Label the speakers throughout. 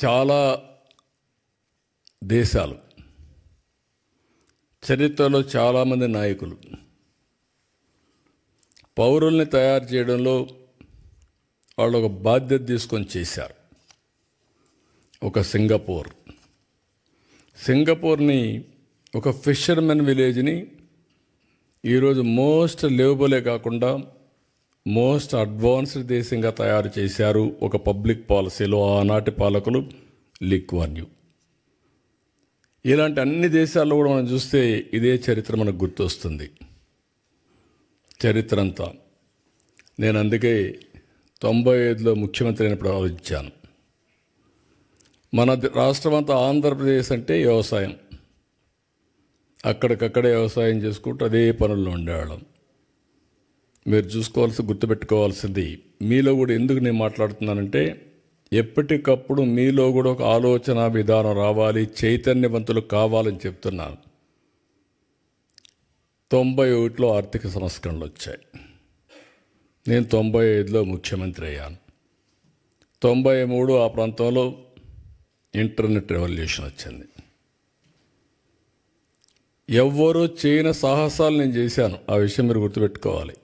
Speaker 1: చాలా దేశాలు, చరిత్రలో చాలామంది నాయకులు పౌరుల్ని తయారు చేయడంలో వాళ్ళు ఒక బాధ్యత తీసుకొని చేశారు. ఒక సింగపూర్ని ఒక ఫిషర్మెన్ విలేజ్ని ఈరోజు మోస్ట్ లివబులే కాకుండా మోస్ట్ అడ్వాన్స్డ్ దేశంగా తయారు చేశారు. ఒక పబ్లిక్ పాలసీలో ఆనాటి పాలకులు లీ కువాన్ యూ. ఇలాంటి అన్ని దేశాల్లో కూడా మనం చూస్తే ఇదే చరిత్ర మనకు గుర్తొస్తుంది. చరిత్ర అంతా నేను అందుకే 95లో ముఖ్యమంత్రి అయినప్పుడు ఆలోచించాను. మన రాష్ట్రం అంతా ఆంధ్రప్రదేశ్ అంటే వ్యవసాయం, అక్కడికక్కడే వ్యవసాయం చేసుకుంటూ అదే పనుల్లో ఉండేవాళ్ళం. మీరు గుర్తుపెట్టుకోవాల్సింది, మీలో కూడా ఎందుకు నేను మాట్లాడుతున్నానంటే ఎప్పటికప్పుడు మీలో కూడా ఒక ఆలోచన విధానం రావాలి, చైతన్యవంతులు కావాలని చెప్తున్నాను. 91లో ఆర్థిక సంస్కరణలు వచ్చాయి. నేను 95లో ముఖ్యమంత్రి అయ్యాను. 93 ఆ ప్రాంతంలో ఇంటర్నెట్ రెవల్యూషన్ వచ్చింది. ఎవ్వరూ చేయని సాహసాలు నేను చేశాను. ఆ విషయం మీరు గుర్తుపెట్టుకోవాలి.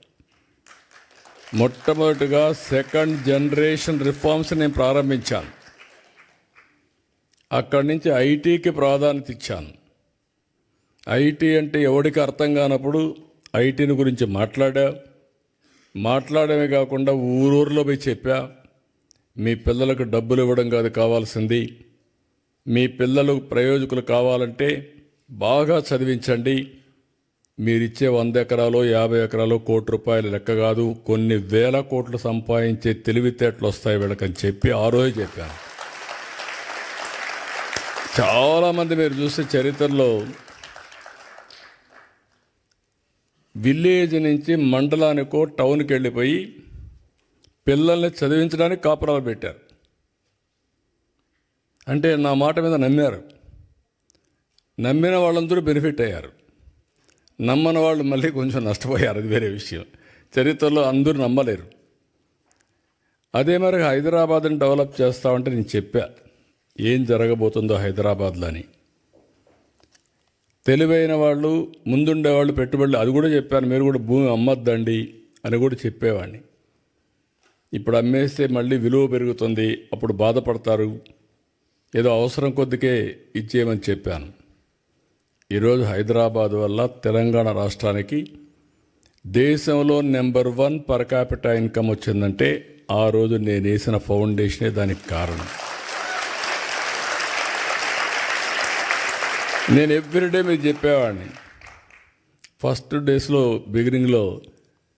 Speaker 1: మొట్టమొదటిగా సెకండ్ జనరేషన్ రిఫార్మ్స్ నేను ప్రారంభించాను. అక్కడి నుంచి ఐటీకి ప్రాధాన్యత ఇచ్చాను. ఐటీ అంటే ఎవరికి అర్థం కానప్పుడు ఐటీని గురించి మాట్లాడమే కాకుండా ఊరూరులో పోయి చెప్పా, మీ పిల్లలకు డబ్బులు ఇవ్వడం కాదు కావాల్సింది, మీ పిల్లలు ప్రయోజకులు కావాలంటే బాగా చదివించండి. మీరిచ్చే 100 ఎకరాలు 50 ఎకరాలు కోటి రూపాయలు లెక్క కాదు, కొన్ని వేల కోట్లు సంపాదించే తెలివితేటలు వస్తాయి వీళ్ళకని చెప్పి ఆ రోజు చెప్పాను. చాలామంది మీరు చూస్తే చరిత్రలో విలేజ్ నుంచి మండలానికో టౌన్కి వెళ్ళిపోయి పిల్లల్ని చదివించడానికి కాపురాలు పెట్టారు. అంటే నా మాట మీద నమ్మారు. నమ్మిన వాళ్ళందరూ బెనిఫిట్ అయ్యారు, నమ్మని వాళ్ళు మళ్ళీ కొంచెం నష్టపోయారు. అది వేరే విషయం. చరిత్రలో అందరూ నమ్మలేరు. అదే మరి హైదరాబాద్ని డెవలప్ చేస్తామంటే నేను చెప్పా ఏం జరగబోతుందో హైదరాబాద్లో అని. తెలివైన వాళ్ళు, ముందుండేవాళ్ళు పెట్టుబడులు, అది కూడా చెప్పాను. మీరు కూడా భూమి అమ్మద్దండి అని కూడా చెప్పేవాడిని. ఇప్పుడు అమ్మేస్తే మళ్ళీ విలువ పెరుగుతుంది, అప్పుడు బాధపడతారు, ఏదో అవసరం కొద్దికే ఇచ్చేయమని చెప్పాను. ఈరోజు హైదరాబాద్ వల్ల తెలంగాణ రాష్ట్రానికి దేశంలో నెంబర్ 1 పర్ క్యాపిటా ఇన్కమ్ వచ్చిందంటే ఆ రోజు నేను వేసిన ఫౌండేషనే దానికి కారణం. నేను ఎవ్రీడే మీకు చెప్పేవాడిని. ఫస్ట్ డేస్లో బిగినింగ్లో